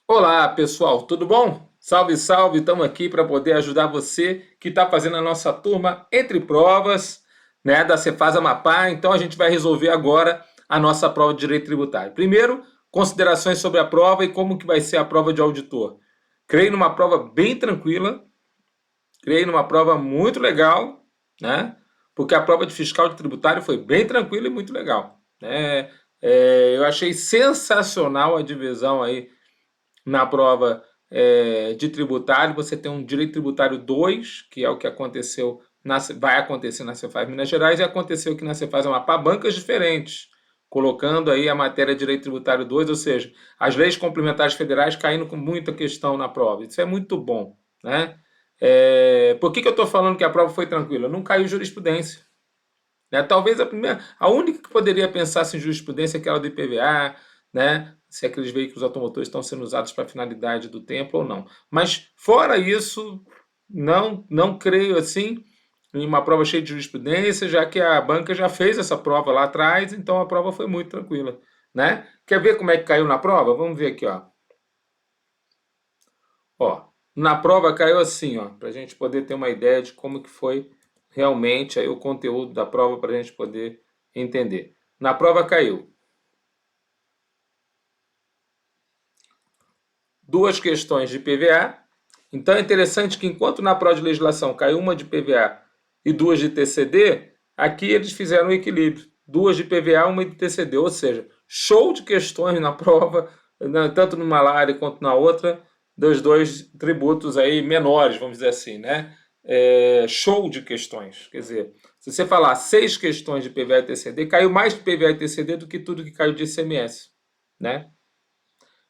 Olá, pessoal, tudo bom? Salve, salve! Estamos aqui para poder ajudar você que está fazendo a nossa turma entre provas, né, da Cefaz Amapá. Então a gente vai resolver agora a nossa prova de direito tributário. Primeiro, considerações sobre a prova e como que vai ser a prova de auditor. Creio numa prova bem tranquila, creio numa prova muito legal, né? Porque a prova de fiscal de tributário foi bem tranquila e muito legal, né? Eu achei sensacional a divisão aí na prova de tributário. Você tem um direito tributário 2, que é o que aconteceu vai acontecer na Cefaz Minas Gerais, e aconteceu aqui na Cefaz Amapá, bancas diferentes, colocando aí a matéria de direito tributário 2, ou seja, as leis complementares federais caindo com muita questão na prova. Isso é muito bom, né? Por que eu estou falando que a prova foi tranquila? Não caiu jurisprudência. Né? Talvez a única que poderia pensar em jurisprudência é aquela do IPVA, né? Se aqueles veículos automotores estão sendo usados para a finalidade do templo ou não. Mas fora isso, não creio assim em uma prova cheia de jurisprudência, já que a banca já fez essa prova lá atrás, então a prova foi muito tranquila, né? Quer ver como é que caiu na prova? Vamos ver aqui, ó. Ó, na prova caiu assim, ó, para a gente poder ter uma ideia de como que foi realmente aí o conteúdo da prova para a gente poder entender. Na prova caiu duas questões de PVA. Então é interessante que enquanto na prova de legislação caiu uma de PVA e duas de TCD, aqui eles fizeram um equilíbrio. Duas de PVA, uma de TCD, ou seja, show de questões na prova, tanto numa área quanto na outra, dos dois tributos aí menores, vamos dizer assim, né? Show de questões. Quer dizer, se você falar 6 questões de PVA e TCD, caiu mais de PVA e TCD do que tudo que caiu de ICMS, né?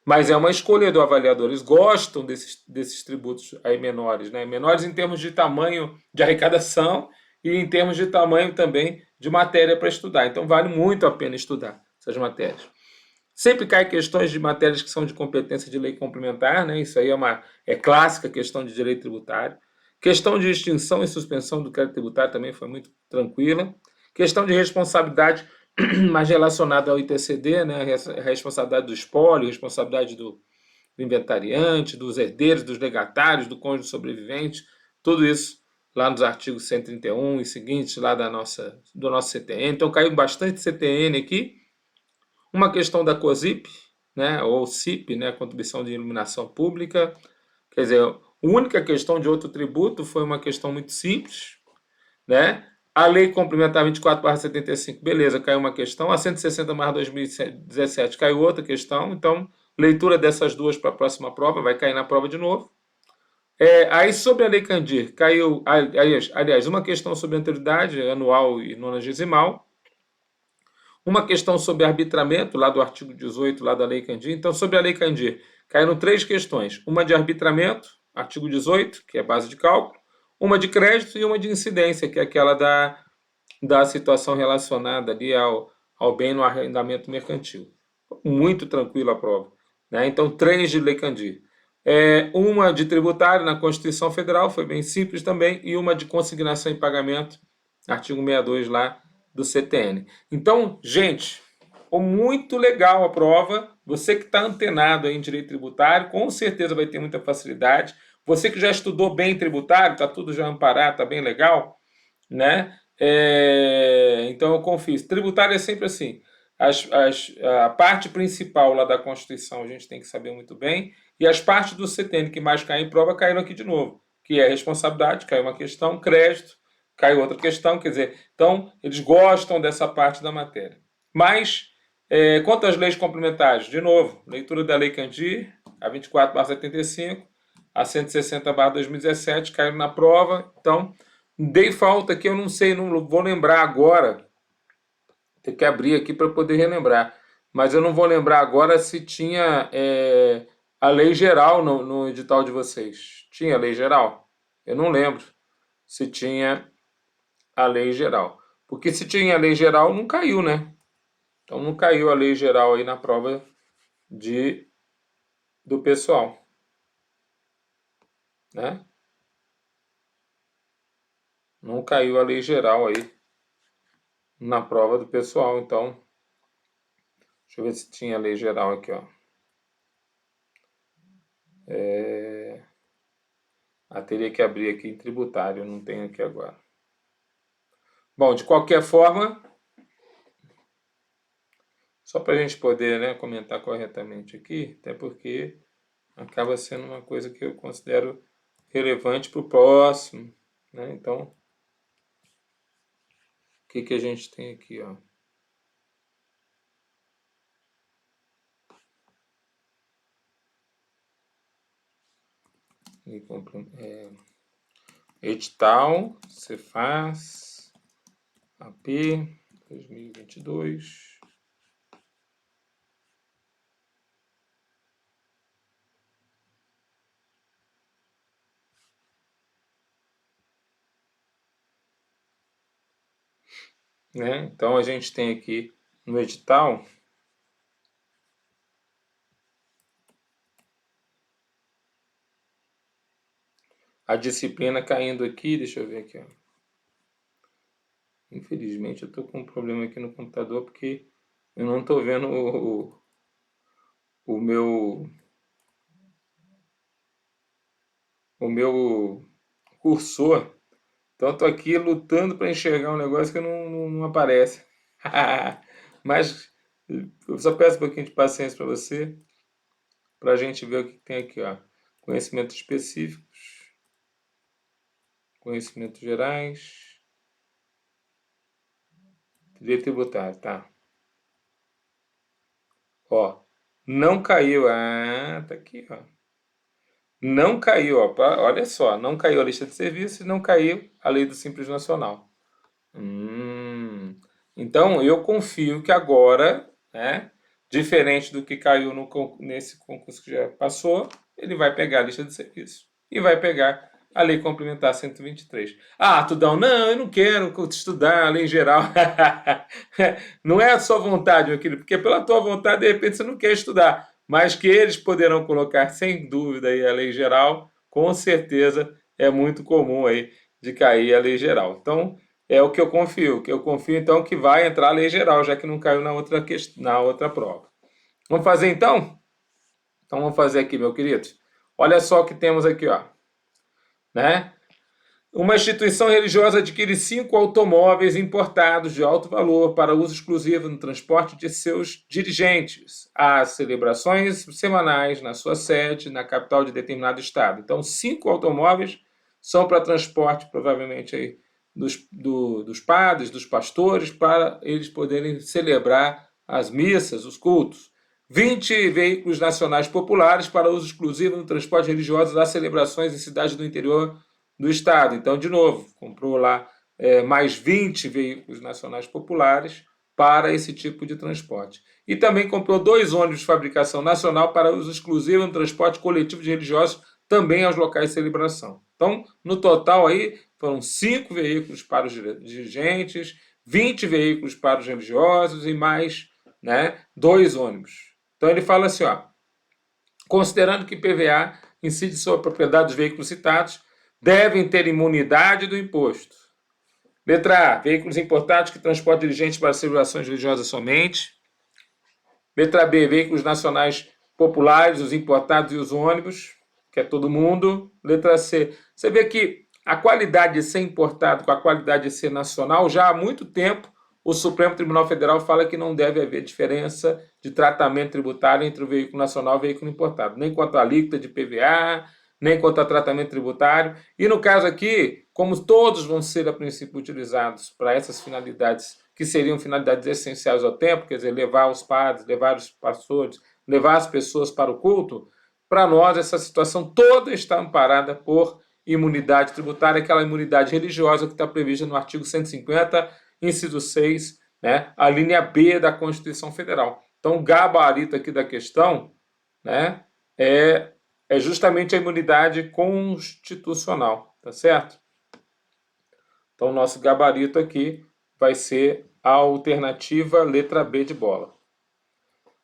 Mas é uma escolha do avaliador. Eles gostam desses tributos aí menores, né? Menores em termos de tamanho de arrecadação e em termos de tamanho também de matéria para estudar. Então vale muito a pena estudar essas matérias. Sempre cai questões de matérias que são de competência de lei complementar, né? Isso aí é clássica questão de direito tributário. Questão de extinção e suspensão do crédito tributário também foi muito tranquila. Questão de responsabilidade mais relacionada ao ITCD, né? A responsabilidade do espólio, responsabilidade do inventariante, dos herdeiros, dos legatários, do cônjuge sobrevivente, tudo isso lá nos artigos 131 e seguintes lá do nosso CTN. Então caiu bastante CTN aqui. Uma questão da COSIP, né, ou CIP, né, Contribuição de Iluminação Pública. Quer dizer, a única questão de outro tributo foi uma questão muito simples, né? A Lei Complementar 24/75, beleza, caiu uma questão. A 160/2017 caiu outra questão. Então, leitura dessas duas para a próxima prova, vai cair na prova de novo. Aí, sobre a Lei Candir, caiu, aliás, uma questão sobre anterioridade anual e nonagesimal. Uma questão sobre arbitramento, lá do artigo 18, lá da Lei Candir. Então, sobre a Lei Candir, caíram 3 questões. Uma de arbitramento, artigo 18, que é base de cálculo. Uma de crédito e uma de incidência, que é aquela da situação relacionada ali ao bem no arrendamento mercantil. Muito tranquila a prova. Né? Então, 3 de Lei Candir. Uma de tributário na Constituição Federal, foi bem simples também, e uma de consignação e pagamento, artigo 62 lá do CTN. Então, gente, muito legal a prova. Você que está antenado aí em direito tributário, com certeza vai ter muita facilidade. Você que já estudou bem tributário, está tudo já amparado, está bem legal, né? Então eu confio. Tributário é sempre assim. A parte principal lá da Constituição a gente tem que saber muito bem, e as partes do CTN que mais caem em prova caíram aqui de novo, que é responsabilidade, caiu uma questão, crédito, caiu outra questão, quer dizer, então eles gostam dessa parte da matéria. Mas, quanto às leis complementares, de novo, leitura da Lei Candir, a 24/75, a 160/2017, caíram na prova, então dei falta aqui, eu não sei, não vou lembrar agora. Tem que abrir aqui para poder relembrar. Mas eu não vou lembrar agora se tinha a lei geral no edital de vocês. Tinha lei geral? Eu não lembro se tinha a lei geral. Porque se tinha a lei geral, não caiu, né? Então não caiu a lei geral aí na prova de, do pessoal, né? Não caiu a lei geral aí na prova do pessoal, então deixa eu ver se tinha lei geral aqui, ó. teria que abrir aqui em tributário, eu não tenho aqui agora. Bom, de qualquer forma, só para a gente poder, né, comentar corretamente aqui, até porque acaba sendo uma coisa que eu considero relevante para o próximo, né? Então, o que a gente tem aqui, ó? Edital, Cefaz, AP 2022. Né? Então a gente tem aqui no edital a disciplina caindo aqui, deixa eu ver aqui, ó. Infelizmente eu estou com um problema aqui no computador porque eu não estou vendo o meu cursor. Então eu tô aqui lutando para enxergar um negócio que não aparece. Mas eu só peço um pouquinho de paciência para você, para a gente ver o que tem aqui, ó. Conhecimentos específicos, conhecimentos gerais, direito tributário, tá? Ó, não caiu. Ah, tá aqui, ó. Não caiu, ó. Olha só, não caiu a lista de serviços e não caiu a lei do Simples Nacional. Então eu confio que agora, né, diferente do que caiu nesse concurso que já passou, ele vai pegar a lista de serviços e vai pegar a Lei Complementar 123. Ah, Tudão, não, eu não quero estudar a lei geral. Não é a sua vontade, meu querido, porque pela tua vontade, de repente, você não quer estudar. Mas que eles poderão colocar, sem dúvida, aí a lei geral, com certeza é muito comum aí de cair a lei geral. Então, é o que eu confio. Que eu confio, então, que vai entrar a lei geral, já que não caiu na outra prova. Vamos fazer, então? Então, vamos fazer aqui, meu querido. Olha só o que temos aqui, ó. Né? Uma instituição religiosa adquire 5 automóveis importados de alto valor para uso exclusivo no transporte de seus dirigentes às celebrações semanais na sua sede, na capital de determinado estado. Então, 5 automóveis são para transporte, provavelmente, aí, dos padres, dos pastores, para eles poderem celebrar as missas, os cultos. 20 veículos nacionais populares para uso exclusivo no transporte religioso das celebrações em cidades do interior do estado. Então, de novo, comprou lá mais 20 veículos nacionais populares para esse tipo de transporte. E também comprou 2 ônibus de fabricação nacional para uso exclusivo no transporte coletivo de religiosos também aos locais de celebração. Então, no total aí, foram 5 veículos para os dirigentes, 20 veículos para os religiosos e mais, né, 2 ônibus. Então ele fala assim, ó, considerando que PVA incide sobre a propriedade dos veículos citados, devem ter imunidade do imposto. Letra A, veículos importados que transportam dirigentes para celebrações religiosas somente. Letra B, veículos nacionais populares, os importados e os ônibus, que é todo mundo. Letra C, você vê que a qualidade de ser importado com a qualidade de ser nacional, já há muito tempo o Supremo Tribunal Federal fala que não deve haver diferença de tratamento tributário entre o veículo nacional e o veículo importado, nem quanto à alíquota de PVA, nem quanto a tratamento tributário. E no caso aqui, como todos vão ser a princípio utilizados para essas finalidades, que seriam finalidades essenciais ao tempo, quer dizer, levar os padres, levar os pastores, levar as pessoas para o culto, para nós essa situação toda está amparada por imunidade tributária, aquela imunidade religiosa que está prevista no artigo 150, inciso 6, né, a linha B da Constituição Federal. Então, o gabarito aqui da questão, né, é justamente a imunidade constitucional, tá certo? Então, o nosso gabarito aqui vai ser a alternativa letra B de bola.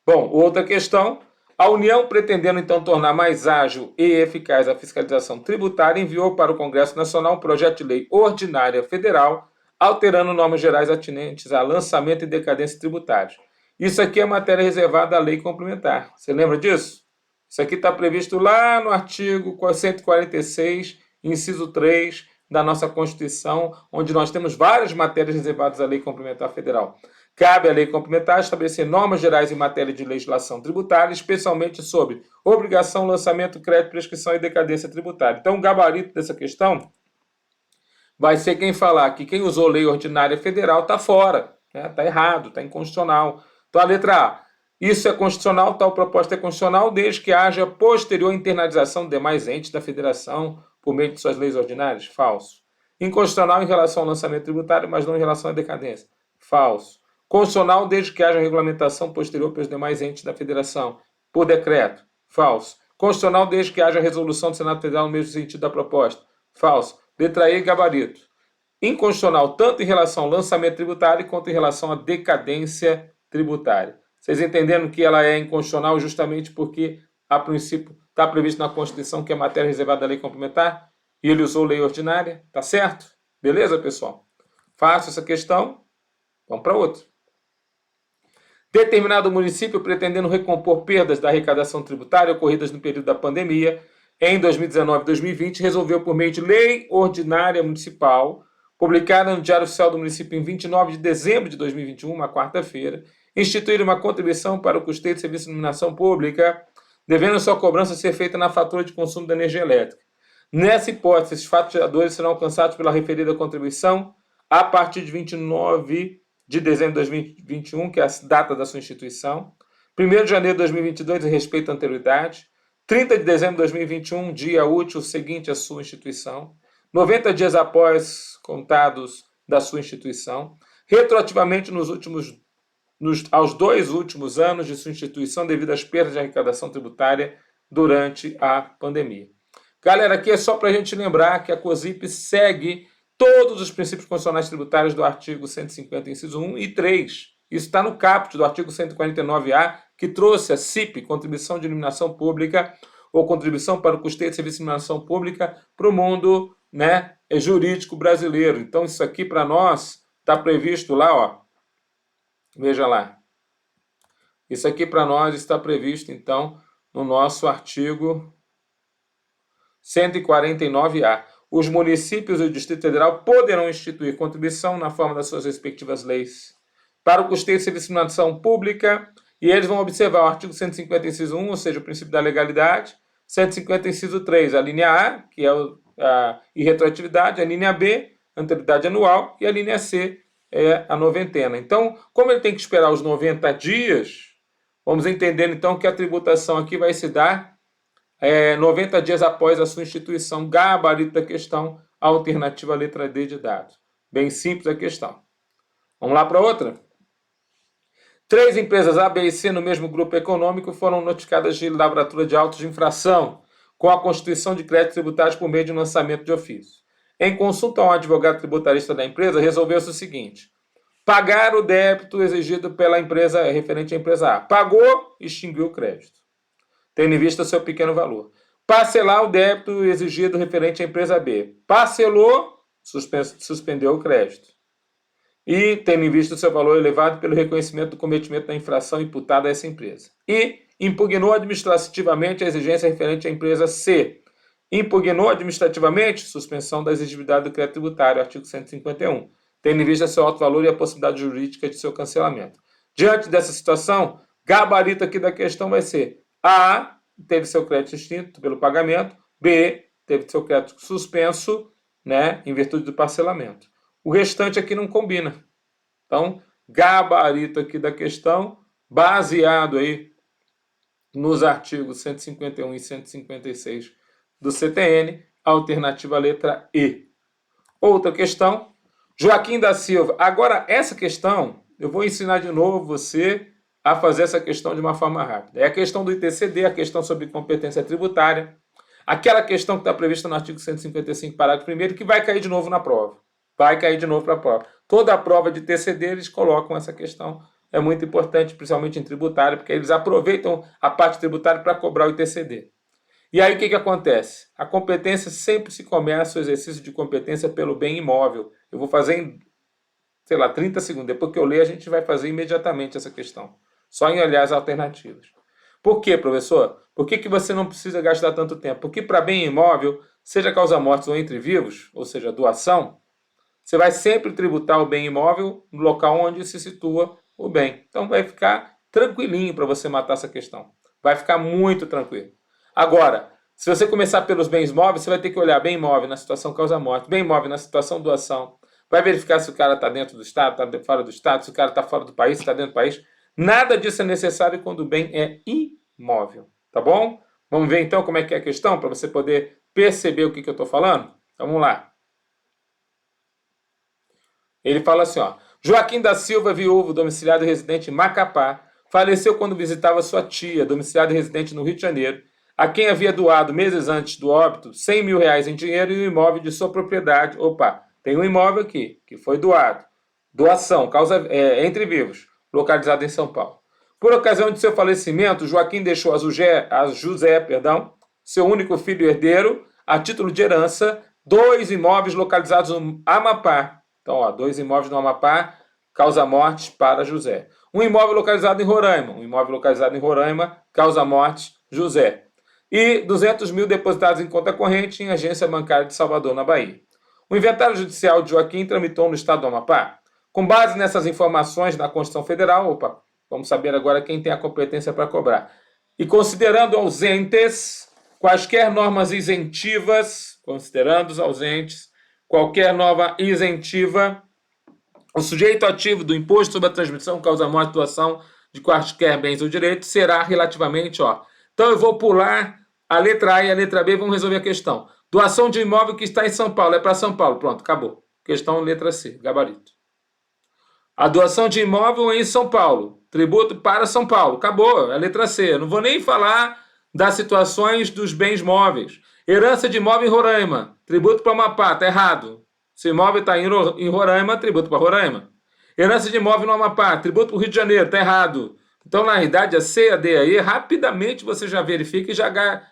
Bom, outra questão. A União, pretendendo então tornar mais ágil e eficaz a fiscalização tributária, enviou para o Congresso Nacional um projeto de lei ordinária federal, alterando normas gerais atinentes a lançamento e decadência tributários. Isso aqui é matéria reservada à lei complementar. Você lembra disso? Isso aqui está previsto lá no artigo 146 inciso 3 da nossa Constituição, onde nós temos várias matérias reservadas à Lei Complementar Federal. Cabe à Lei Complementar estabelecer normas gerais em matéria de legislação tributária, especialmente sobre obrigação, lançamento, crédito, prescrição e decadência tributária. Então, o gabarito dessa questão vai ser quem falar que quem usou lei ordinária federal está fora, né? Está errado, está inconstitucional. Então, a letra A. Isso é constitucional, tal proposta é constitucional, desde que haja posterior internalização de demais entes da federação por meio de suas leis ordinárias. Falso. Inconstitucional em relação ao lançamento tributário, mas não em relação à decadência. Falso. Constitucional desde que haja regulamentação posterior pelos demais entes da federação por decreto. Falso. Constitucional desde que haja resolução do Senado Federal no mesmo sentido da proposta. Falso. Letra E, gabarito. Inconstitucional tanto em relação ao lançamento tributário quanto em relação à decadência tributária. Vocês entenderam que ela é inconstitucional justamente porque, a princípio, está previsto na Constituição que é matéria reservada da lei complementar e ele usou lei ordinária, tá certo? Beleza, pessoal? Faço essa questão, vamos para outra. Determinado município pretendendo recompor perdas da arrecadação tributária ocorridas no período da pandemia, em 2019 e 2020, resolveu, por meio de lei ordinária municipal, publicada no Diário Oficial do Município em 29 de dezembro de 2021, uma quarta-feira, instituir uma contribuição para o custeio de serviço de iluminação pública, devendo sua cobrança ser feita na fatura de consumo da energia elétrica. Nessa hipótese, esses faturadores serão alcançados pela referida contribuição a partir de 29 de dezembro de 2021, que é a data da sua instituição, 1º de janeiro de 2022, em respeito à anterioridade, 30 de dezembro de 2021, dia útil seguinte à sua instituição, 90 dias após contados da sua instituição, retroativamente aos 2 últimos anos de sua instituição devido às perdas de arrecadação tributária durante a pandemia. Galera, aqui é só para a gente lembrar que a COSIP segue todos os princípios constitucionais tributários do artigo 150, inciso 1 e 3. Isso está no caput do artigo 149A, que trouxe a CIP, Contribuição de Iluminação Pública, ou Contribuição para o Custeio de Serviço de Iluminação Pública, para o mundo, né, jurídico brasileiro. Então, isso aqui para nós está previsto lá, ó. Veja lá. Isso aqui para nós está previsto, então, no nosso artigo 149A. Os municípios e o Distrito Federal poderão instituir contribuição na forma das suas respectivas leis para o custeio de serviço de iluminação pública, e eles vão observar o artigo 150, inciso 1, ou seja, o princípio da legalidade, 150, inciso 3, a linha A, que é a irretroatividade, a linha B, a anterioridade anual, e a linha C, é a noventena. Então, como ele tem que esperar os 90 dias, vamos entender então que a tributação aqui vai se dar 90 dias após a sua instituição. Gabarito da questão, alternativa letra D de dado. Bem simples a questão. Vamos lá para outra? 3 empresas A, B e C no mesmo grupo econômico foram notificadas de lavratura de autos de infração com a constituição de créditos tributários por meio de um lançamento de ofício. Em consulta a um advogado tributarista da empresa, resolveu-se o seguinte: pagar o débito exigido pela empresa referente à empresa A. Pagou, extinguiu o crédito, tendo em vista seu pequeno valor. Parcelar o débito exigido referente à empresa B. Parcelou, suspendeu o crédito. E, tendo em vista o seu valor elevado pelo reconhecimento do cometimento da infração imputada a essa empresa. E impugnou administrativamente a exigência referente à empresa C. Impugnou administrativamente suspensão da exigibilidade do crédito tributário, artigo 151, tendo em vista seu alto valor e a possibilidade jurídica de seu cancelamento. Diante dessa situação, gabarito aqui da questão vai ser: A teve seu crédito extinto pelo pagamento, B teve seu crédito suspenso, né, em virtude do parcelamento. O restante aqui não combina. Então, gabarito aqui da questão, baseado aí nos artigos 151 e 156 do CTN, alternativa letra E. Outra questão, Joaquim da Silva. Agora, essa questão, eu vou ensinar de novo você a fazer essa questão de uma forma rápida. É a questão do ITCD, a questão sobre competência tributária, aquela questão que está prevista no artigo 155, parágrafo 1º, que vai cair de novo na prova. Vai cair de novo para a prova. Toda a prova de TCD eles colocam essa questão. É muito importante, principalmente em tributário, porque eles aproveitam a parte tributária para cobrar o ITCD. E aí o que acontece? A competência sempre se começa, o exercício de competência pelo bem imóvel. Eu vou fazer em, 30 segundos. Depois que eu ler, a gente vai fazer imediatamente essa questão. Só em olhar as alternativas. Por quê, professor? Por que você não precisa gastar tanto tempo? Porque para bem imóvel, seja causa-mortes ou entre vivos, ou seja, doação, você vai sempre tributar o bem imóvel no local onde se situa o bem. Então vai ficar tranquilinho para você matar essa questão. Vai ficar muito tranquilo. Agora, se você começar pelos bens móveis, você vai ter que olhar bem imóvel na situação causa-morte, bem imóvel na situação doação. Vai verificar se o cara está dentro do Estado, está fora do Estado, se o cara está fora do país, se está dentro do país. Nada disso é necessário quando o bem é imóvel. Tá bom? Vamos ver então como é que é a questão, para você poder perceber o que eu estou falando? Então, vamos lá. Ele fala assim, ó. Joaquim da Silva, viúvo, domiciliado residente em Macapá, faleceu quando visitava sua tia, domiciliado residente no Rio de Janeiro, a quem havia doado meses antes do óbito R$ 100.000 em dinheiro e um imóvel de sua propriedade. Opa, tem um imóvel aqui que foi doado. Doação, causa entre vivos, localizado em São Paulo. Por ocasião de seu falecimento, Joaquim deixou a José, seu único filho herdeiro, a título de herança, 2 imóveis localizados no Amapá. Então, ó, 2 imóveis no Amapá, causa mortes para José. Um imóvel localizado em Roraima, causa mortes, José. E 200 mil depositados em conta corrente em agência bancária de Salvador, na Bahia. O inventário judicial de Joaquim tramitou no estado do Amapá. Com base nessas informações na Constituição Federal, vamos saber agora quem tem a competência para cobrar. E considerando ausentes quaisquer normas isentivas, considerando os ausentes, qualquer norma isentiva, o sujeito ativo do imposto sobre a transmissão, causa morte, doação de quaisquer bens ou direitos será relativamente, ó. Então eu vou pular a letra A e a letra B, vamos resolver a questão. Doação de imóvel que está em São Paulo, é para São Paulo, pronto, acabou. Questão letra C, gabarito. A doação de imóvel em São Paulo, tributo para São Paulo, acabou, é a letra C. Eu não vou nem falar das situações dos bens móveis. Herança de imóvel em Roraima, tributo para Amapá, está errado. Se o imóvel está em Roraima, tributo para Roraima. Herança de imóvel no Amapá, tributo para o Rio de Janeiro, está errado. Então, na realidade, a C e a D aí, rapidamente você já verifica e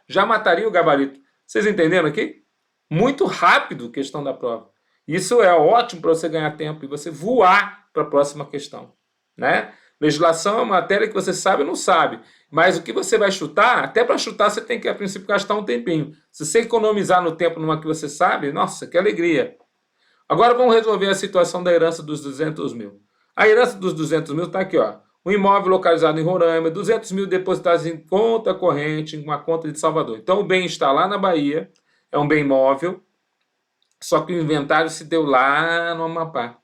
já mataria o gabarito. Vocês entenderam aqui? Muito rápido questão da prova. Isso é ótimo para você ganhar tempo e você voar para a próxima questão, né? Legislação é uma matéria que você sabe ou não sabe, mas o que você vai chutar, até para chutar você tem que, a princípio, gastar um tempinho. Se você economizar no tempo numa que você sabe, nossa, que alegria. Agora vamos resolver a situação da herança dos 200 mil. A herança dos 200 mil está aqui, ó. Um imóvel localizado em Roraima, 200 mil depositados em conta corrente, em uma conta de Salvador. Então o bem está lá na Bahia, é um bem móvel, só que o inventário se deu lá no Amapá.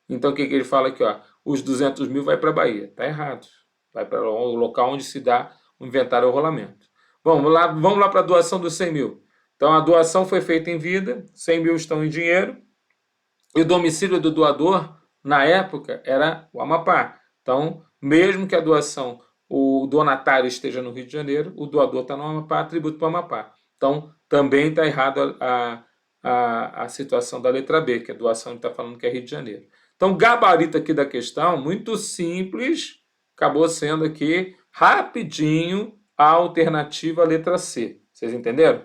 Então o que ele fala aqui, ó? Os 200 mil vai para a Bahia. Está errado. Vai para o local onde se dá o inventário ou rolamento. Vamos lá para a doação dos 100 mil. Então a doação foi feita em vida, 100 mil estão em dinheiro, e o domicílio do doador, na época, era o Amapá. Então, mesmo que a doação, o donatário esteja no Rio de Janeiro, o doador está no Amapá, tributo para o Amapá. Então, também está errado a situação da letra B, que a doação está falando que é Rio de Janeiro. Então, o gabarito aqui da questão, muito simples, acabou sendo aqui rapidinho a alternativa letra C. Vocês entenderam?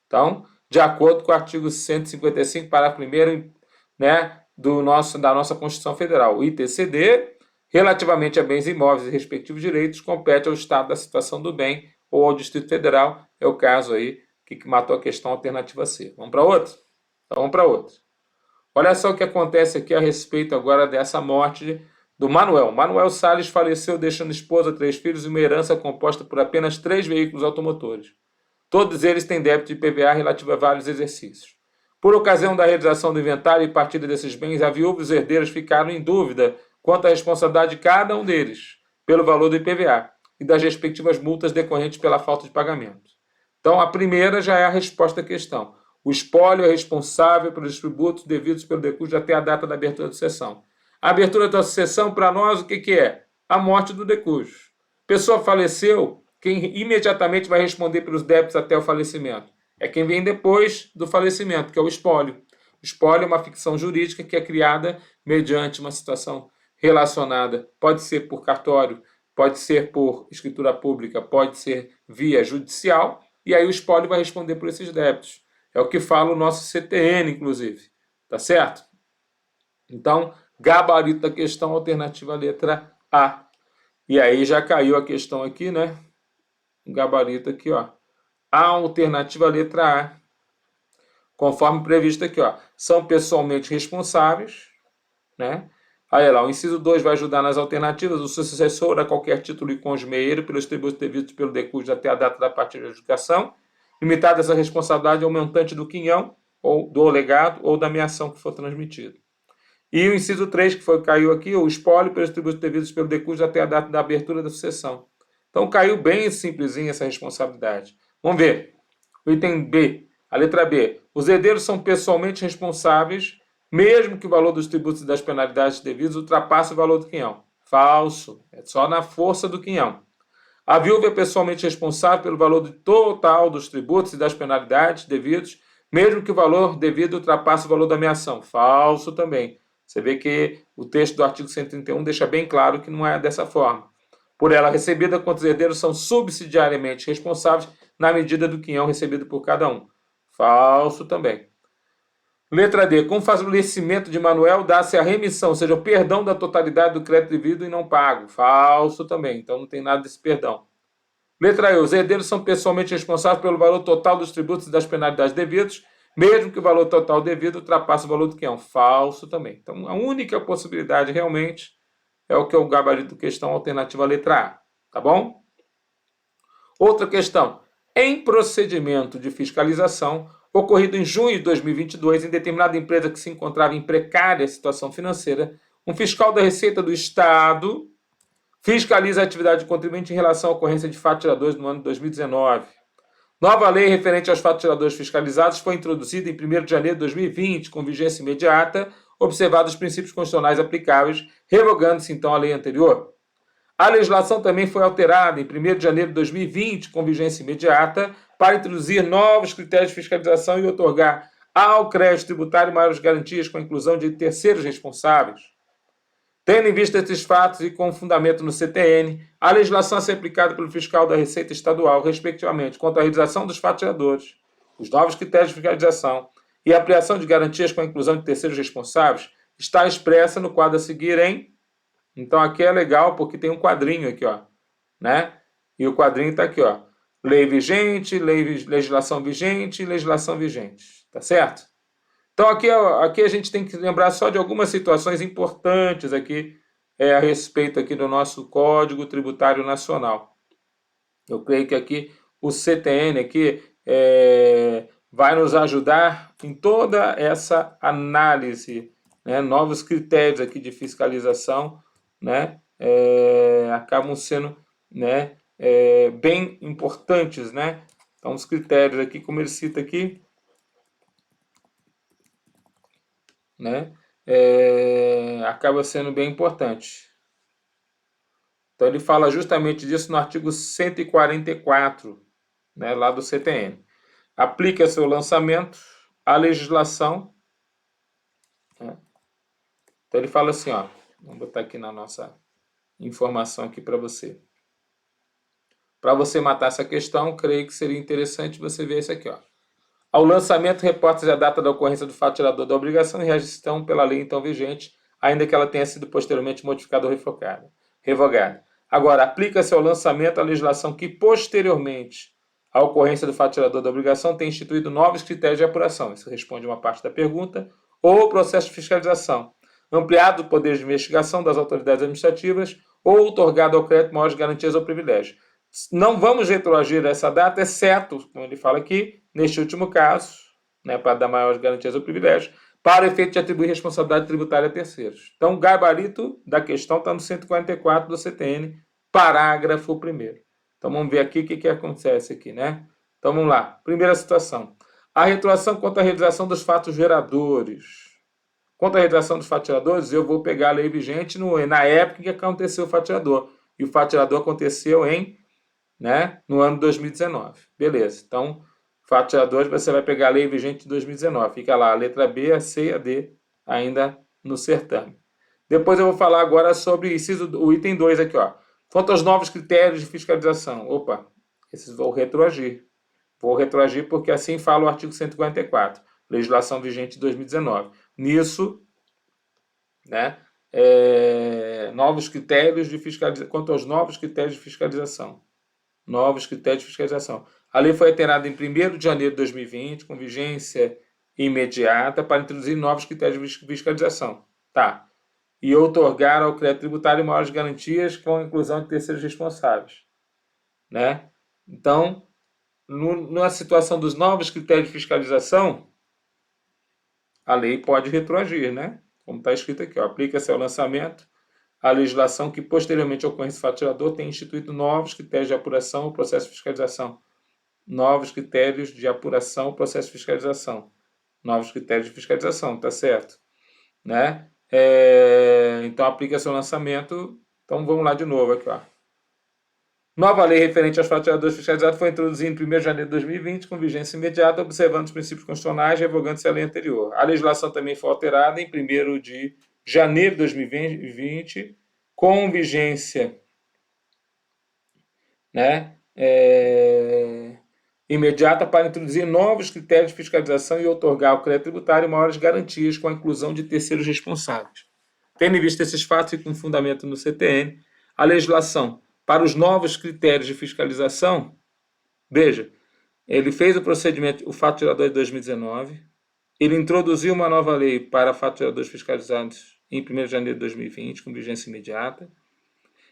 Então, de acordo com o artigo 155, parágrafo 1º, né, da nossa Constituição Federal, o ITCD, relativamente a bens imóveis e respectivos direitos, compete ao Estado da situação do bem ou ao Distrito Federal. É o caso aí que matou a questão alternativa C. Vamos para outro? Então, vamos para outro. Olha só o que acontece aqui a respeito agora dessa morte do Manuel. Manuel Salles faleceu deixando esposa, 3 filhos e uma herança composta por apenas 3 veículos automotores. Todos eles têm débito de IPVA relativo a vários exercícios. Por ocasião da realização do inventário e partida desses bens, a viúva e os herdeiros ficaram em dúvida quanto à responsabilidade de cada um deles pelo valor do IPVA e das respectivas multas decorrentes pela falta de pagamento. Então, a primeira já é a resposta à questão. O espólio é responsável pelos tributos devidos pelo decurso até a data da abertura da sucessão. A abertura da sucessão, para nós, o que é? A morte do decurso. Pessoa faleceu, quem imediatamente vai responder pelos débitos até o falecimento é quem vem depois do falecimento, que é o espólio. O espólio é uma ficção jurídica que é criada mediante uma situação relacionada, pode ser por cartório, pode ser por escritura pública, pode ser via judicial, e aí o espólio vai responder por esses débitos. É o que fala o nosso CTN, inclusive. Tá certo? Então, gabarito da questão, alternativa letra A. E aí já caiu a questão aqui, né? o gabarito aqui, ó. A alternativa letra A, conforme previsto aqui, ó. São pessoalmente responsáveis, né? Aí lá, o inciso 2 vai ajudar nas alternativas. O sucessor a qualquer título e congemeiro pelos tributos devidos pelo decurso até a data da partida de adjudicação, limitada essa responsabilidade ao montante do quinhão, ou do legado, ou da ameação que for transmitida. E o inciso 3, que caiu aqui, o espólio pelos tributos devidos pelo decurso até a data da abertura da sucessão. Então caiu bem simplesinho essa responsabilidade. Vamos ver. O item B, a letra B. Os herdeiros são pessoalmente responsáveis, mesmo que o valor dos tributos e das penalidades devidos ultrapasse o valor do quinhão. Falso. É só na força do quinhão. A viúva é pessoalmente responsável pelo valor total dos tributos e das penalidades devidos, mesmo que o valor devido ultrapasse o valor da ameação. Falso também. Você vê que o texto do artigo 131 deixa bem claro que não é dessa forma. Por ela recebida, quanto os herdeiros são subsidiariamente responsáveis na medida do quinhão recebido por cada um. Falso também. Letra D. Com falecimento de Manuel, dá-se a remissão, ou seja, o perdão da totalidade do crédito devido e não pago. Falso também. Então não tem nada desse perdão. Letra E. Os herdeiros são pessoalmente responsáveis pelo valor total dos tributos e das penalidades devidos, mesmo que o valor total devido ultrapasse o valor do quinhão. Falso também. Então a única possibilidade realmente é o que é o gabarito questão alternativa letra A. Tá bom? Outra questão. Em procedimento de fiscalização ocorrido em junho de 2022, em determinada empresa que se encontrava em precária situação financeira, um fiscal da Receita do Estado fiscaliza a atividade de contribuinte em relação à ocorrência de fatos tiradores no ano de 2019. Nova lei referente aos fatos tiradores fiscalizados foi introduzida em 1º de janeiro de 2020, com vigência imediata, observados os princípios constitucionais aplicáveis, revogando-se então a lei anterior. A legislação também foi alterada em 1º de janeiro de 2020, com vigência imediata, para introduzir novos critérios de fiscalização e otorgar ao crédito tributário maiores garantias com a inclusão de terceiros responsáveis. Tendo em vista esses fatos e com fundamento no CTN, a legislação a ser aplicada pelo fiscal da Receita Estadual, respectivamente, quanto à realização dos fatos tiradores, os novos critérios de fiscalização e a ampliação de garantias com a inclusão de terceiros responsáveis, está expressa no quadro a seguir em... Então aqui é legal porque tem um quadrinho aqui, ó, né? E o quadrinho está aqui, ó. Lei vigente, legislação vigente, legislação vigente. Tá certo? Então aqui a gente tem que lembrar só de algumas situações importantes aqui a respeito aqui do nosso Código Tributário Nacional. Eu creio que aqui o CTN aqui vai nos ajudar em toda essa análise, né? Novos critérios aqui de fiscalização, né? Acabam sendo, né, bem importantes, né? Então os critérios aqui, como ele cita aqui, né, acaba sendo bem importante. Então ele fala justamente disso no artigo 144, né, lá do CTN. Aplica seu lançamento à legislação, né? Então ele fala assim, ó, vamos botar aqui na nossa informação aqui para você. Para você matar essa questão, creio que seria interessante você ver isso aqui, ó. Ao lançamento, reporta-se a data da ocorrência do fato tirador da obrigação e reação pela lei então vigente, ainda que ela tenha sido posteriormente modificada ou revogada. Agora, aplica-se ao lançamento a legislação que posteriormente à ocorrência do fato tirador da obrigação tem instituído novos critérios de apuração. Isso responde uma parte da pergunta. Ou processo de fiscalização, ampliado o poder de investigação das autoridades administrativas ou outorgado ao crédito maiores garantias ou privilégios. Não vamos retroagir essa data, exceto, como ele fala aqui, neste último caso, né, para dar maiores garantias ou privilégios, para o efeito de atribuir responsabilidade tributária a terceiros. Então, o gabarito da questão está no 144 do CTN, parágrafo 1º. Então, vamos ver aqui o que acontece aqui, né? Então, vamos lá. Primeira situação. A retroação quanto à realização dos fatos geradores. Quanto à realização dos fatos geradores, eu vou pegar a lei vigente na época em que aconteceu o fato gerador. E o fato gerador aconteceu no ano de 2019. Beleza. Então, fatos geradores, você vai pegar a lei vigente de 2019. Fica lá a letra B, a C e a D ainda no certame. Depois eu vou falar agora sobre o item 2 aqui, ó. Quanto aos novos critérios de fiscalização. Opa, esses vou retroagir. Vou retroagir porque assim fala o artigo 144, legislação vigente de 2019. Nisso, né, novos critérios de fiscalização. Quanto aos novos critérios de fiscalização. novos critérios de fiscalização. A lei foi alterada em 1º de janeiro de 2020, com vigência imediata, para introduzir novos critérios de fiscalização. Tá. E outorgar ao crédito tributário maiores garantias com a inclusão de terceiros responsáveis. Né? Então, na situação dos novos critérios de fiscalização, a lei pode retroagir, né? Como está escrito aqui, aplica-se ao lançamento a legislação que posteriormente à ocorrência do fato gerador tem instituído novos critérios de apuração ao processo de fiscalização. Novos critérios de apuração ao processo de fiscalização. Novos critérios de fiscalização, tá certo? Né? Então, aplica-se ao lançamento. Então, vamos lá de novo aqui, ó. Nova lei referente aos faturadores fiscalizados foi introduzida em 1º de janeiro de 2020, com vigência imediata, observando os princípios constitucionais, revogando-se a lei anterior. A legislação também foi alterada em 1º de janeiro de 2020, com vigência, né, imediata, para introduzir novos critérios de fiscalização e outorgar ao crédito tributário maiores garantias com a inclusão de terceiros responsáveis. Tendo em vista esses fatos e com fundamento no CTN, a legislação para os novos critérios de fiscalização, veja, ele fez o procedimento, o fato gerador de 2019, ele introduziu uma nova lei para fatos geradores fiscalizados em 1º de janeiro de 2020, com vigência imediata,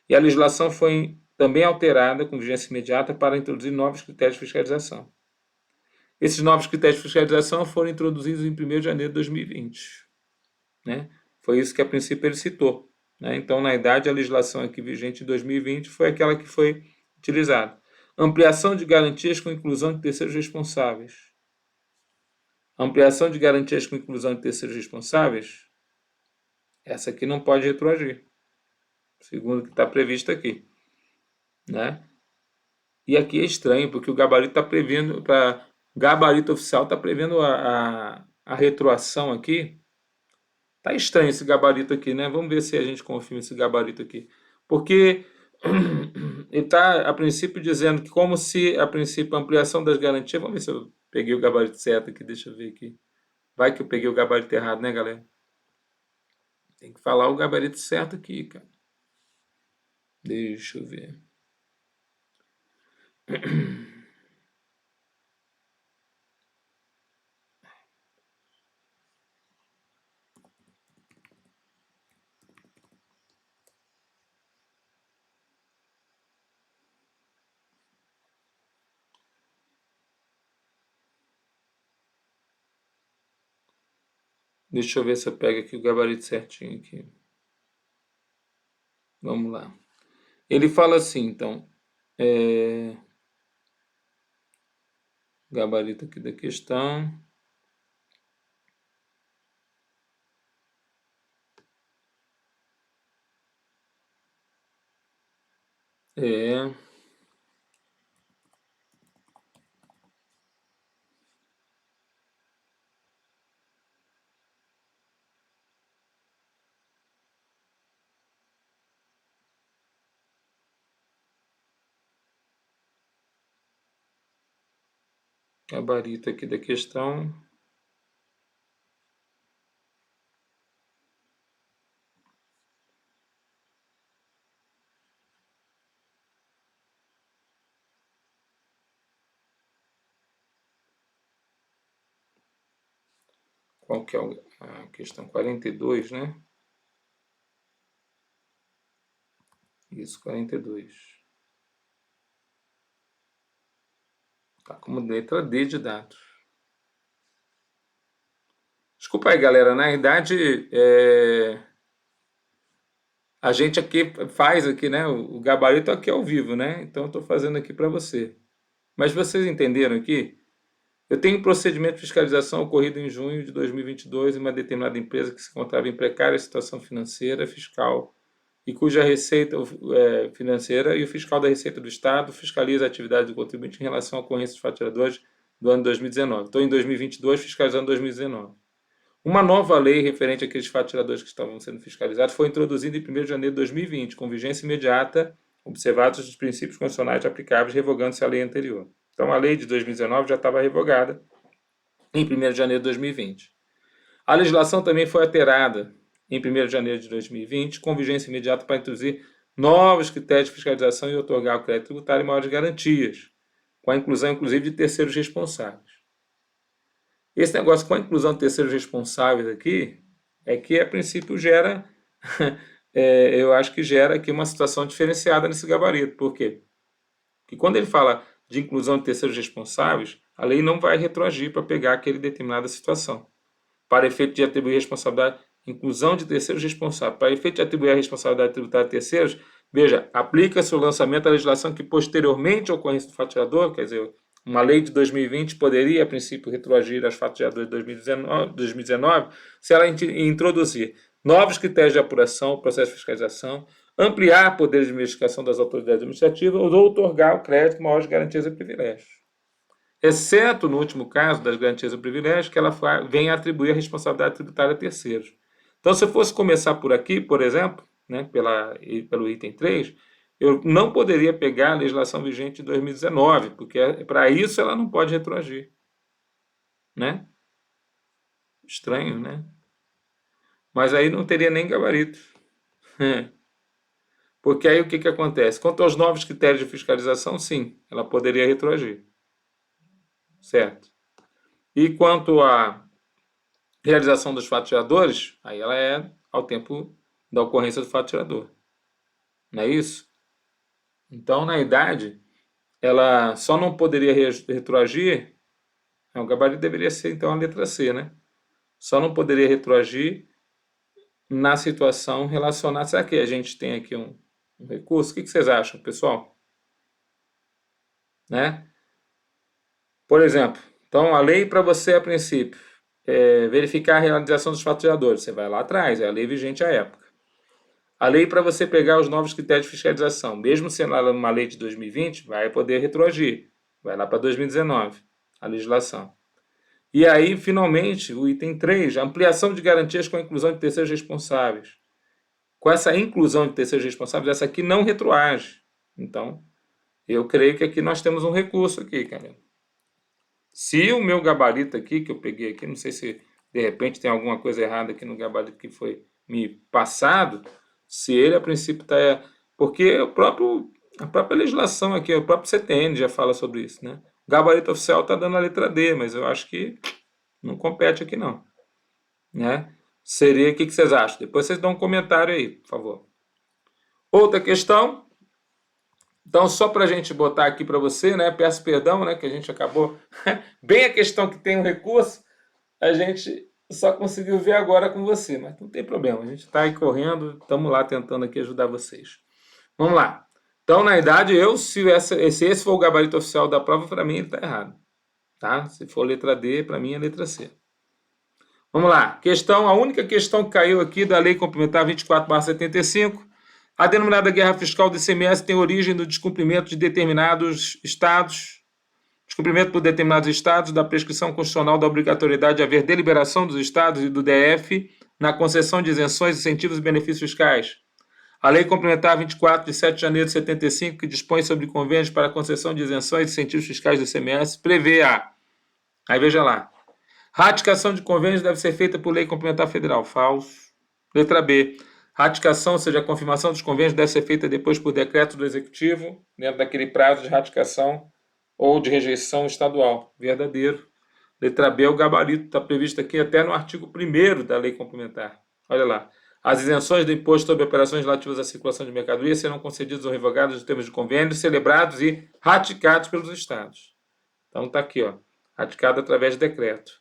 e a legislação foi também alterada com vigência imediata para introduzir novos critérios de fiscalização. Esses novos critérios de fiscalização foram introduzidos em 1º de janeiro de 2020. Né? Foi isso que a princípio ele citou. Né? Então, na idade, a legislação aqui vigente de 2020 foi aquela que foi utilizada. Ampliação de garantias com inclusão de terceiros responsáveis. Ampliação de garantias com inclusão de terceiros responsáveis, essa aqui não pode retroagir, segundo o que está previsto aqui. Né? E aqui é estranho, porque o gabarito está prevendo, o gabarito oficial está prevendo a retroação aqui. Tá estranho esse gabarito aqui, né? Vamos ver se a gente confirma esse gabarito aqui. Porque ele está, a princípio, dizendo que como se, a princípio, a ampliação das garantias... Vamos ver se eu peguei o gabarito certo aqui, deixa eu ver aqui. Vai que eu peguei o gabarito errado, né, galera? Tem que falar o gabarito certo aqui, cara. Deixa eu ver. Deixa eu ver se eu pego aqui o gabarito certinho aqui. Vamos lá. Ele fala assim, então, gabarito aqui da questão. Gabarito aqui da questão. Qual que é a questão 42, né? Isso, 42. Tá como letra D de dados. Desculpa aí, galera. Na verdade, a gente aqui faz aqui, né? O gabarito aqui ao vivo, né? Então, eu estou fazendo aqui para você. Mas vocês entenderam aqui? Eu tenho um procedimento de fiscalização ocorrido em junho de 2022 em uma determinada empresa que se encontrava em precária situação financeira, fiscal, e cuja receita financeira e o fiscal da Receita do Estado fiscaliza a atividade do contribuinte em relação à ocorrência dos faturadores do ano 2019. Estou em 2022 fiscalizando 2019. Uma nova lei referente àqueles faturadores que estavam sendo fiscalizados foi introduzida em 1º de janeiro de 2020, com vigência imediata, observados os princípios constitucionais aplicáveis, revogando-se a lei anterior. Então, a lei de 2019 já estava revogada em 1º de janeiro de 2020. A legislação também foi alterada em 1º de janeiro de 2020, com vigência imediata para introduzir novos critérios de fiscalização e otorgar ao crédito tributário maiores garantias, com a inclusão, inclusive, de terceiros responsáveis. Esse negócio com a inclusão de terceiros responsáveis aqui, é que, a princípio, gera, eu acho que gera aqui uma situação diferenciada nesse gabarito. Por quê? Porque quando ele fala de inclusão de terceiros responsáveis, a lei não vai retroagir para pegar aquele determinada situação. Para efeito de atribuir responsabilidade, inclusão de terceiros responsáveis. Para efeito de atribuir a responsabilidade tributária a terceiros, veja, aplica-se o lançamento da legislação que posteriormente à ocorrência do faturador, quer dizer, uma lei de 2020 poderia, a princípio, retroagir às faturadoras de 2019 se ela introduzir novos critérios de apuração, processo de fiscalização, ampliar poderes de investigação das autoridades administrativas ou outorgar ao crédito maiores garantias e privilégios. Exceto no último caso das garantias e privilégios, que ela vem a atribuir a responsabilidade tributária a terceiros. Então, se eu fosse começar por aqui, por exemplo, né, pelo item 3, eu não poderia pegar a legislação vigente de 2019, porque para isso ela não pode retroagir. Né? Estranho, né? Mas aí não teria nem gabarito. Porque aí o que acontece? Quanto aos novos critérios de fiscalização, sim, ela poderia retroagir. Certo? E quanto à realização dos fatos geradores, aí ela é ao tempo da ocorrência do fato gerador. Não é isso? Então, na idade, ela só não poderia retroagir, o gabarito deveria ser, então, a letra C, né? Só não poderia retroagir na situação relacionada. Será que a gente tem aqui um recurso? O que vocês acham, pessoal? Né? Por exemplo, então a lei para você, a princípio, verificar a realização dos fatos geradores. Você vai lá atrás, é a lei vigente à época. A lei para você pegar os novos critérios de fiscalização, mesmo sendo ela uma lei de 2020, vai poder retroagir. Vai lá para 2019, a legislação. E aí, finalmente, o item 3, a ampliação de garantias com a inclusão de terceiros responsáveis. Com essa inclusão de terceiros responsáveis, essa aqui não retroage. Então, eu creio que aqui nós temos um recurso aqui, cara. Se o meu gabarito aqui, que eu peguei aqui, não sei se de repente tem alguma coisa errada aqui no gabarito que foi me passado, se ele a princípio está... Porque a própria legislação aqui, o próprio CTN já fala sobre isso, né? O gabarito oficial está dando a letra D, mas eu acho que não compete aqui não. Né? Seria, o que vocês acham? Depois vocês dão um comentário aí, por favor. Outra questão... Então, só para a gente botar aqui para você, né? Peço perdão, né? Que a gente acabou... Bem a questão que tem um recurso, a gente só conseguiu ver agora com você, mas não tem problema. A gente está aí correndo, estamos lá tentando aqui ajudar vocês. Vamos lá. Então, na idade, se esse for o gabarito oficial da prova, para mim ele está errado. Tá? Se for letra D, para mim é letra C. Vamos lá. A única questão que caiu aqui da Lei Complementar 24/75, a denominada guerra fiscal do ICMS tem origem no descumprimento de determinados estados, descumprimento por determinados estados da prescrição constitucional da obrigatoriedade de haver deliberação dos estados e do DF na concessão de isenções, incentivos e benefícios fiscais. A Lei Complementar 24, de 7 de janeiro de 75, que dispõe sobre convênios para a concessão de isenções e incentivos fiscais do ICMS, prevê aí veja lá, ratificação de convênios deve ser feita por lei complementar federal. Falso. Letra B. Ratificação, ou seja, a confirmação dos convênios deve ser feita depois por decreto do Executivo, dentro daquele prazo de ratificação ou de rejeição estadual. Verdadeiro. Letra B, o gabarito está previsto aqui até no artigo 1º da lei complementar. Olha lá. As isenções do imposto sobre operações relativas à circulação de mercadorias serão concedidas ou revogadas nos termos de convênios celebrados e ratificados pelos estados. Então está aqui, ó, ratificado através de decreto.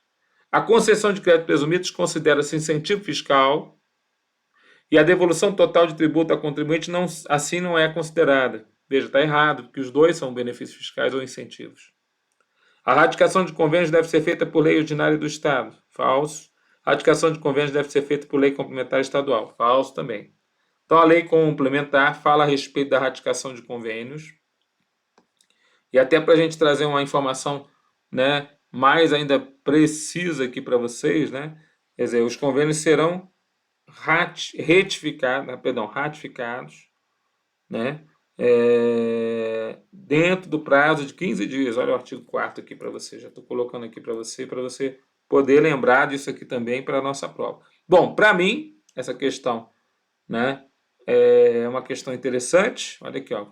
A concessão de crédito presumido considera-se incentivo fiscal e a devolução total de tributo a contribuinte assim não é considerada. Veja, está errado, porque os dois são benefícios fiscais ou incentivos. A ratificação de convênios deve ser feita por lei ordinária do Estado. Falso. A ratificação de convênios deve ser feita por lei complementar estadual. Falso também. Então, a lei complementar fala a respeito da ratificação de convênios. E até para a gente trazer uma informação, né, mais ainda precisa aqui para vocês, né? Quer dizer, os convênios serão ratificados, né? Dentro do prazo de 15 dias. Olha o artigo 4º aqui para você. Já estou colocando aqui para você poder lembrar disso aqui também para a nossa prova. Bom, para mim, essa questão, né, É uma questão interessante. Olha aqui, ó.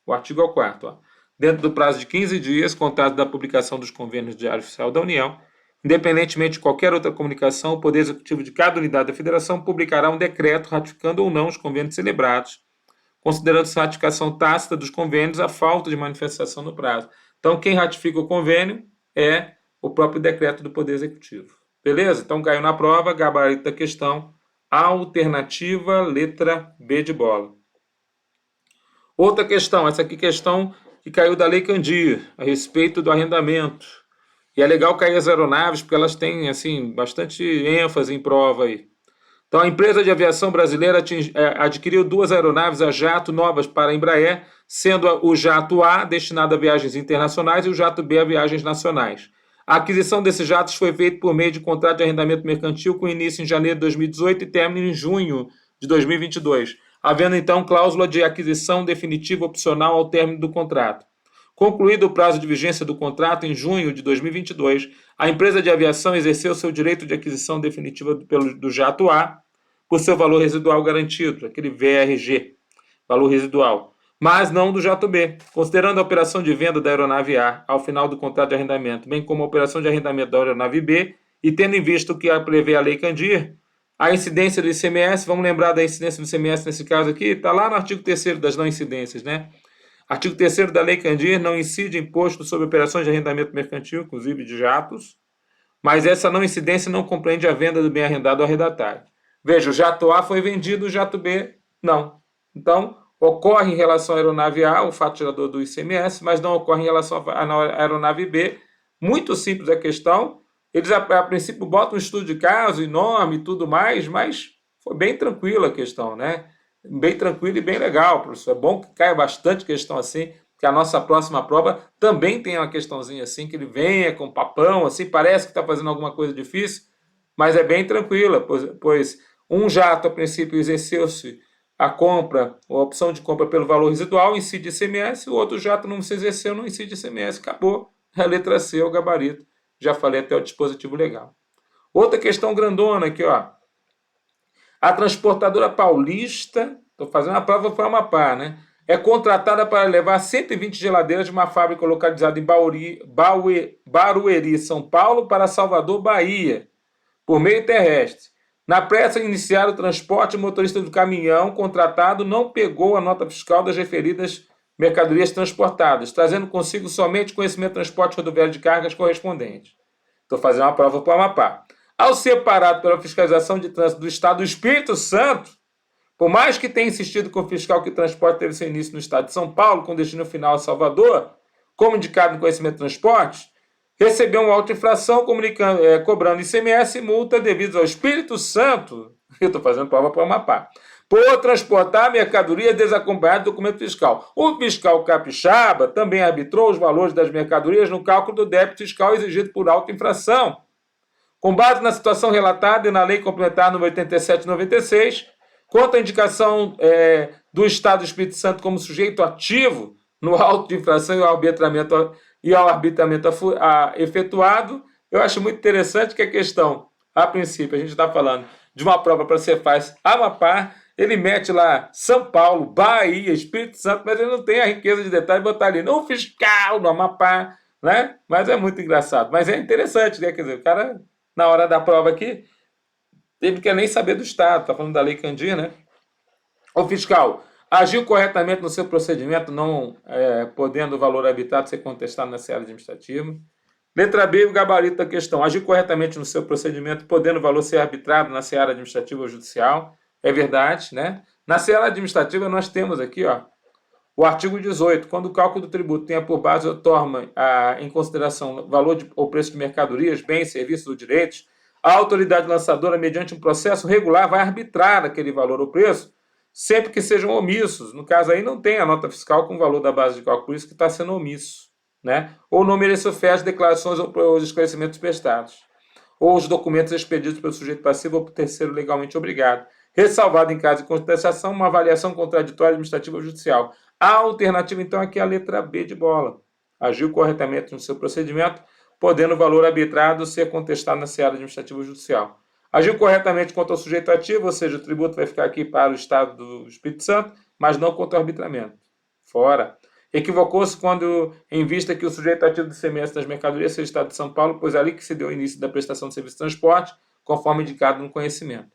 O artigo é o 4º, ó. Dentro do prazo de 15 dias, contado da publicação dos convênios do Diário Oficial da União, independentemente de qualquer outra comunicação, o Poder Executivo de cada unidade da Federação publicará um decreto ratificando ou não os convênios celebrados, considerando-se ratificação tácita dos convênios a falta de manifestação no prazo. Então, quem ratifica o convênio é o próprio decreto do Poder Executivo. Beleza? Então, caiu na prova, gabarito da questão, alternativa, letra B de bola. Outra questão, essa aqui questão que caiu da Lei Candir, a respeito do arrendamento. E é legal cair as aeronaves, porque elas têm, assim, bastante ênfase em prova aí. Então, a empresa de aviação brasileira adquiriu 2 aeronaves a jato novas para a Embraer, sendo o jato A destinado a viagens internacionais e o jato B a viagens nacionais. A aquisição desses jatos foi feita por meio de contrato de arrendamento mercantil com início em janeiro de 2018 e término em junho de 2022, havendo então cláusula de aquisição definitiva opcional ao término do contrato. Concluído o prazo de vigência do contrato em junho de 2022, a empresa de aviação exerceu seu direito de aquisição definitiva do jato A por seu valor residual garantido, aquele VRG, valor residual, mas não do jato B. Considerando a operação de venda da aeronave A ao final do contrato de arrendamento, bem como a operação de arrendamento da aeronave B, e tendo em vista o que prevê a Lei Candir, a incidência do ICMS, vamos lembrar da incidência do ICMS nesse caso aqui, está lá no artigo 3º das não incidências, né? Artigo 3º da Lei Candir, não incide imposto sobre operações de arrendamento mercantil, inclusive de jatos, mas essa não incidência não compreende a venda do bem arrendado ao arrendatário. Veja, o jato A foi vendido, o jato B não. Então, ocorre em relação à aeronave A o fato gerador do ICMS, mas não ocorre em relação à aeronave B. Muito simples a questão. Eles, a princípio, botam um estudo de caso e nome e tudo mais, mas foi bem tranquila a questão, né? Bem tranquilo e bem legal, professor. É bom que caia bastante questão assim, que a nossa próxima prova também tem uma questãozinha assim, que ele venha com papão, assim, parece que está fazendo alguma coisa difícil, mas é bem tranquila, pois um jato, a princípio, exerceu-se a compra, a opção de compra pelo valor residual, incide ICMS, o outro jato não se exerceu, não incide ICMS, acabou. A letra C é o gabarito. Já falei até o dispositivo legal. Outra questão grandona aqui, ó. A transportadora paulista, estou fazendo a prova para o Amapá, né? É contratada para levar 120 geladeiras de uma fábrica localizada em Barueri, São Paulo, para Salvador, Bahia, por meio terrestre. Na pressa de iniciar o transporte, o motorista do caminhão contratado não pegou a nota fiscal das referidas mercadorias transportadas, trazendo consigo somente conhecimento do transporte rodoviário de cargas correspondente. Estou fazendo uma prova para o Amapá. Ao ser parado pela fiscalização de trânsito do Estado do Espírito Santo, por mais que tenha insistido com o fiscal que o transporte teve seu início no Estado de São Paulo, com destino final a Salvador, como indicado no conhecimento de transportes, recebeu uma auto-infração cobrando ICMS e multa devido ao Espírito Santo, eu estou fazendo prova para o Amapá, por transportar mercadoria desacompanhada de documento fiscal. O fiscal capixaba também arbitrou os valores das mercadorias no cálculo do débito fiscal exigido por auto-infração. Com base na situação relatada e na Lei Complementar número 87/96, quanto à indicação do Estado do Espírito Santo como sujeito ativo no auto de infração e ao arbitramento efetuado, eu acho muito interessante que a questão, a princípio, a gente está falando de uma prova para ser faz Amapá, ele mete lá São Paulo, Bahia, Espírito Santo, mas ele não tem a riqueza de detalhe de botar ali no fiscal, no Amapá, né? Mas é muito engraçado. Mas é interessante, né? Quer dizer, o cara, na hora da prova aqui, ele não quer nem saber do Estado, está falando da Lei Candir, né? O fiscal agiu corretamente no seu procedimento, não podendo o valor habitado ser contestado na seara administrativa. Letra B, o gabarito da questão. Agiu corretamente no seu procedimento, podendo o valor ser arbitrado na seara administrativa ou judicial. É verdade, né? Na seara administrativa nós temos aqui, ó, o artigo 18. Quando o cálculo do tributo tenha por base ou toma em consideração o valor ou preço de mercadorias, bens, serviços ou direitos, a autoridade lançadora, mediante um processo regular, vai arbitrar aquele valor ou preço, sempre que sejam omissos. No caso aí não tem a nota fiscal com o valor da base de cálculo, por isso que está sendo omisso, né? Ou não mereceu fé as declarações ou os esclarecimentos prestados, ou os documentos expedidos pelo sujeito passivo ou por terceiro legalmente obrigado, ressalvado em caso de contestação uma avaliação contraditória administrativa ou judicial. A alternativa, então, aqui é a letra B de bola. Agiu corretamente no seu procedimento, podendo o valor arbitrado ser contestado na seara administrativa ou judicial. Agiu corretamente contra o sujeito ativo, ou seja, o tributo vai ficar aqui para o Estado do Espírito Santo, mas não contra o arbitramento. Fora. Equivocou-se quando, em vista que o sujeito ativo do ICMS das mercadorias seja o Estado de São Paulo, pois é ali que se deu o início da prestação de serviço de transporte, conforme indicado no conhecimento.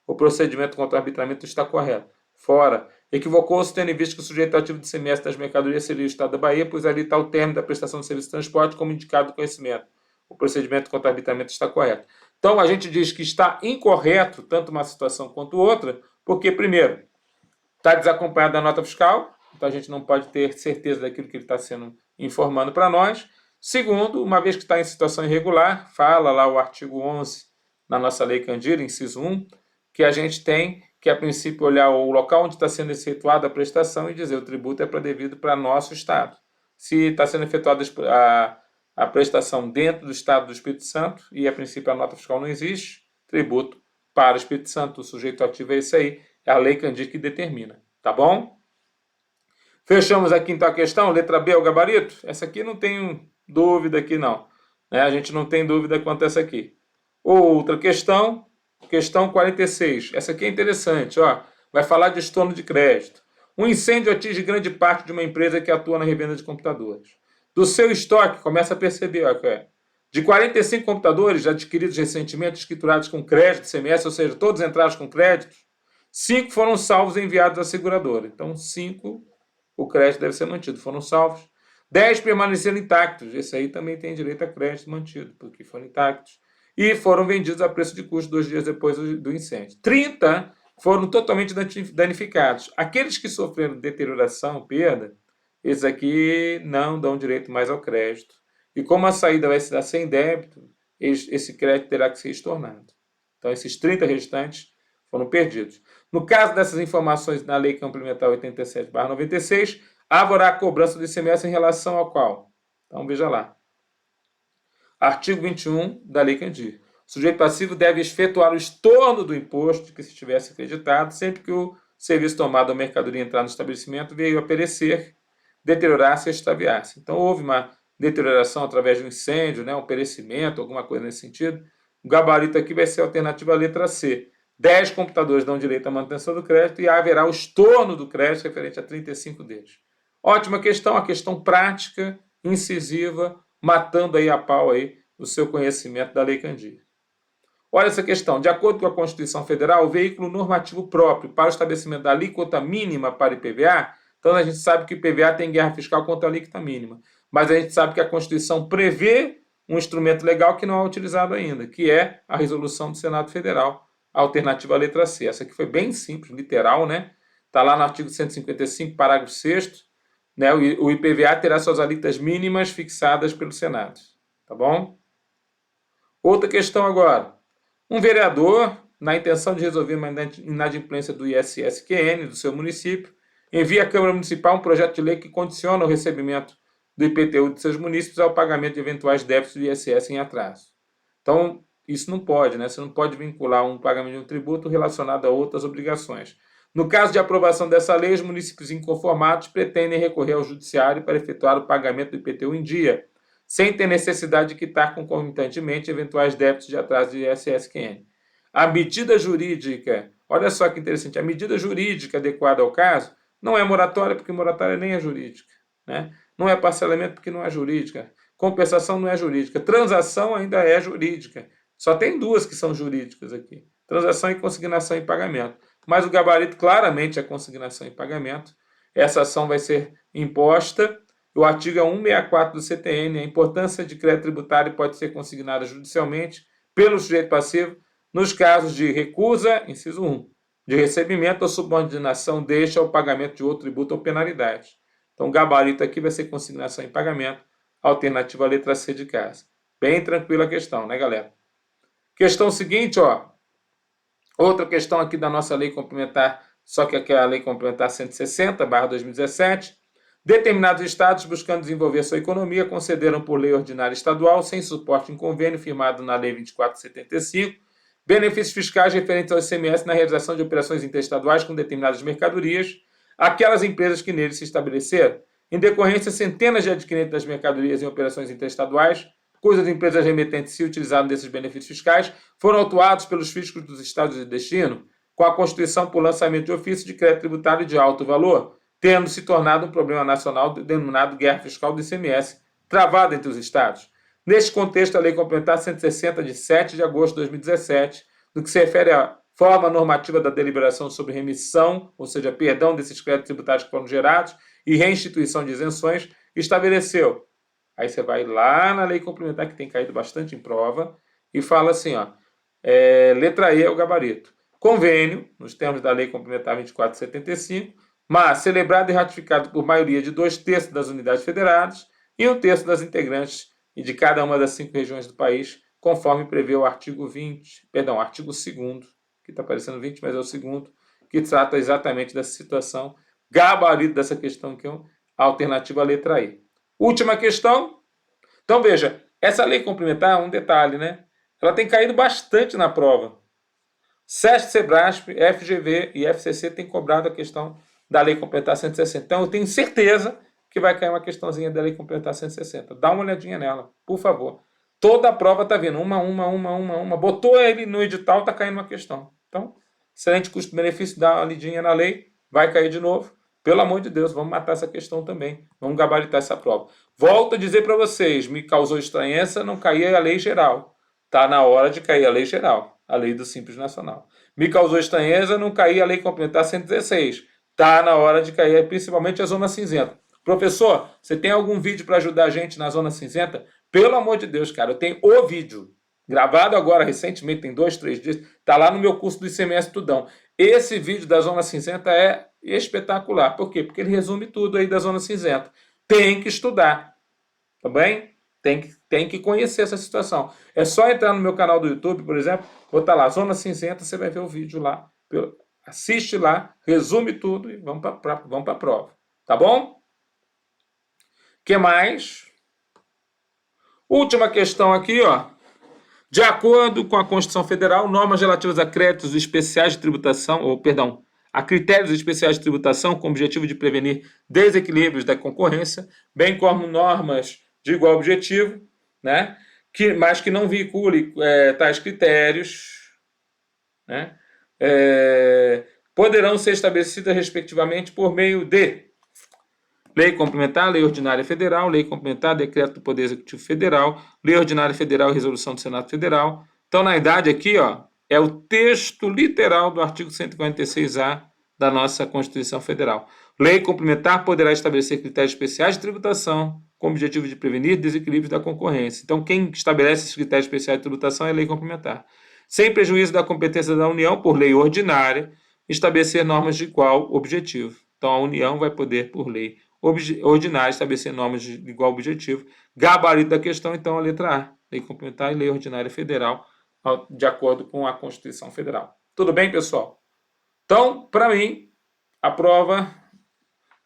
O procedimento contra o arbitramento está correto. Fora. Equivocou-se tendo em vista que o sujeito ativo do ICMS das mercadorias seria o Estado da Bahia, pois ali está o termo da prestação de serviço de transporte, como indicado no conhecimento. O procedimento contra o arbitramento está correto. Então, a gente diz que está incorreto tanto uma situação quanto outra, porque, primeiro, está desacompanhado da nota fiscal, então a gente não pode ter certeza daquilo que ele está sendo informando para nós. Segundo, uma vez que está em situação irregular, fala lá o artigo 11 na nossa Lei Candir, inciso 1, que a gente tem que, a princípio, olhar o local onde está sendo efetuada a prestação e dizer o tributo é devido para nosso Estado. Se está sendo efetuada a prestação dentro do Estado do Espírito Santo e, a princípio, a nota fiscal não existe, tributo para o Espírito Santo. O sujeito ativo é esse aí, é a Lei Candir que determina, tá bom? Fechamos aqui então a questão, letra B, o gabarito. Essa aqui não tenho dúvida aqui não, né? A gente não tem dúvida quanto a essa aqui. Outra questão, questão 46. Essa aqui é interessante, ó. Vai falar de estorno de crédito. Um incêndio atinge grande parte de uma empresa que atua na revenda de computadores. Do seu estoque, começa a perceber, ó, de 45 computadores adquiridos recentemente, escriturados com crédito, CMS, ou seja, todos entrados com crédito, 5 foram salvos e enviados à seguradora. Então, 5, o crédito deve ser mantido, foram salvos. 10 permaneceram intactos. Esse aí também tem direito a crédito mantido, porque foram intactos. E foram vendidos a preço de custo 2 dias depois do incêndio. 30 foram totalmente danificados. Aqueles que sofreram deterioração, perda, esses aqui não dão direito mais ao crédito. E como a saída vai se dar sem débito, esse crédito terá que ser estornado. Então, esses 30 restantes foram perdidos. No caso dessas informações na Lei Complementar 87/96, haverá a cobrança do ICMS em relação ao qual? Então, veja lá. Artigo 21 da Lei Candir. O sujeito passivo deve efetuar o estorno do imposto que se tivesse acreditado sempre que o serviço tomado ou mercadoria entrar no estabelecimento veio a perecer, deteriorar-se e extraviar-se. Então, houve uma deterioração através de um incêndio, né, um perecimento, alguma coisa nesse sentido. O gabarito aqui vai ser a alternativa à letra C. 10 computadores dão direito à manutenção do crédito e haverá o estorno do crédito referente a 35 deles. Ótima questão, a questão prática, incisiva, matando aí a pau aí o seu conhecimento da Lei Candir. Olha essa questão. De acordo com a Constituição Federal, o veículo normativo próprio para o estabelecimento da alíquota mínima para IPVA, então a gente sabe que o IPVA tem guerra fiscal contra a alíquota mínima, mas a gente sabe que a Constituição prevê um instrumento legal que não é utilizado ainda, que é a resolução do Senado Federal, a alternativa à letra C. Essa aqui foi bem simples, literal, né? Está lá no artigo 155, parágrafo 6º, né? O IPVA terá suas alíquotas mínimas fixadas pelo Senado, tá bom? Outra questão agora. Um vereador, na intenção de resolver uma inadimplência do ISSQN do seu município, envia à Câmara Municipal um projeto de lei que condiciona o recebimento do IPTU de seus municípios ao pagamento de eventuais débitos do ISS em atraso. Então, isso não pode, né? Você não pode vincular um pagamento de um tributo relacionado a outras obrigações. No caso de aprovação dessa lei, os municípios inconformados pretendem recorrer ao judiciário para efetuar o pagamento do IPTU em dia, sem ter necessidade de quitar concomitantemente eventuais débitos de atraso de ISSQN. A medida jurídica, olha só que interessante, a medida jurídica adequada ao caso não é moratória, porque moratória nem é jurídica, né? Não é parcelamento, porque não é jurídica. Compensação não é jurídica. Transação ainda é jurídica. Só tem duas que são jurídicas aqui. Transação e consignação em pagamento. Mas o gabarito claramente é consignação em pagamento. Essa ação vai ser imposta. O artigo 164 do CTN, a importância de crédito tributário pode ser consignada judicialmente pelo sujeito passivo nos casos de recusa, inciso 1, de recebimento ou subordinação deixa ao pagamento de outro tributo ou penalidade. Então, o gabarito aqui vai ser consignação em pagamento, alternativa à letra C de casa. Bem tranquila a questão, né, galera? Questão seguinte, ó. Outra questão aqui da nossa lei complementar, só que aqui é a lei complementar 160/2017. Determinados estados, buscando desenvolver sua economia, concederam por lei ordinária estadual, sem suporte em convênio firmado na Lei 2475, benefícios fiscais referentes ao ICMS na realização de operações interestaduais com determinadas mercadorias, aquelas empresas que neles se estabeleceram. Em decorrência, centenas de adquirentes das mercadorias em operações interestaduais cujas empresas remetentes se utilizaram desses benefícios fiscais foram autuados pelos fiscos dos estados de destino com a constituição por lançamento de ofício de crédito tributário de alto valor, tendo se tornado um problema nacional denominado guerra fiscal do ICMS, travado entre os estados. Neste contexto, a Lei Complementar 160, de 7 de agosto de 2017, no que se refere à forma normativa da deliberação sobre remissão, ou seja, perdão desses créditos tributários que foram gerados, e reinstituição de isenções, estabeleceu. Aí você vai lá na Lei Complementar, que tem caído bastante em prova, e fala assim, ó, letra E é o gabarito. Convênio, nos termos da Lei Complementar 2475, mas celebrado e ratificado por maioria de 2/3 das unidades federadas e 1/3 das integrantes e de cada uma das 5 regiões do país, conforme prevê o artigo 2º, que está parecendo 20, mas é o 2º, que trata exatamente dessa situação, gabarito dessa questão que é a alternativa à letra E. Última questão. Então, veja, essa lei complementar, um detalhe, né? Ela tem caído bastante na prova. SESC, SEBRASP, FGV e FCC têm cobrado a questão da Lei Complementar 160. Então, eu tenho certeza que vai cair uma questãozinha da Lei Complementar 160. Dá uma olhadinha nela, por favor. Toda a prova está vindo, uma. Botou ele no edital, está caindo uma questão. Então, excelente custo-benefício, dá uma lidinha na lei, vai cair de novo. Pelo amor de Deus, vamos matar essa questão também. Vamos gabaritar essa prova. Volto a dizer para vocês, me causou estranheza não cair a lei geral. Está na hora de cair a lei geral, a lei do Simples Nacional. Me causou estranheza não cair a Lei Complementar 116. Está na hora de cair principalmente a Zona Cinzenta. Professor, você tem algum vídeo para ajudar a gente na Zona Cinzenta? Pelo amor de Deus, cara, eu tenho o vídeo. Gravado agora recentemente, tem 2, 3 dias. Está lá no meu curso do ICMS Tudão. Esse vídeo da Zona Cinzenta é espetacular. Por quê? Porque ele resume tudo aí da Zona Cinzenta. Tem que estudar. Tá bem? Tem que conhecer essa situação. É só entrar no meu canal do YouTube, por exemplo, botar lá Zona Cinzenta, você vai ver o vídeo lá. Assiste lá, resume tudo e vamos para a prova. Tá bom? O que mais? Última questão aqui, ó. De acordo com a Constituição Federal, normas relativas a créditos especiais de tributação, a critérios especiais de tributação com o objetivo de prevenir desequilíbrios da concorrência, bem como normas de igual objetivo, né, mas que não vincule tais critérios, né, poderão ser estabelecidas respectivamente por meio de Lei Complementar, Lei Ordinária Federal, Lei Complementar, Decreto do Poder Executivo Federal, Lei Ordinária Federal e Resolução do Senado Federal. Então, na verdade, aqui, ó, é o texto literal do artigo 146A da nossa Constituição Federal. Lei Complementar poderá estabelecer critérios especiais de tributação com o objetivo de prevenir desequilíbrios da concorrência. Então, quem estabelece esses critérios especiais de tributação é a Lei Complementar. Sem prejuízo da competência da União, por lei ordinária, estabelecer normas de igual objetivo. Então, a União vai poder, por lei ordinária, estabelecer normas de igual objetivo. Gabarito da questão, então, a letra A. Lei Complementar e Lei Ordinária Federal, de acordo com a Constituição Federal. Tudo bem, pessoal? Então, para mim, a prova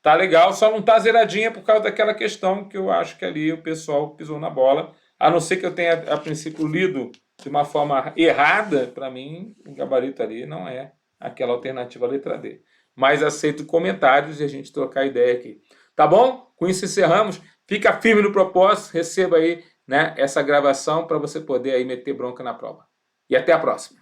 tá legal, só não tá zeradinha por causa daquela questão que eu acho que ali o pessoal pisou na bola. A não ser que eu tenha, a princípio, lido de uma forma errada, para mim, o gabarito ali não é aquela alternativa letra D. Mas aceito comentários e a gente trocar ideia aqui. Tá bom? Com isso encerramos. Fica firme no propósito, receba aí, né, essa gravação para você poder aí meter bronca na prova. E até a próxima.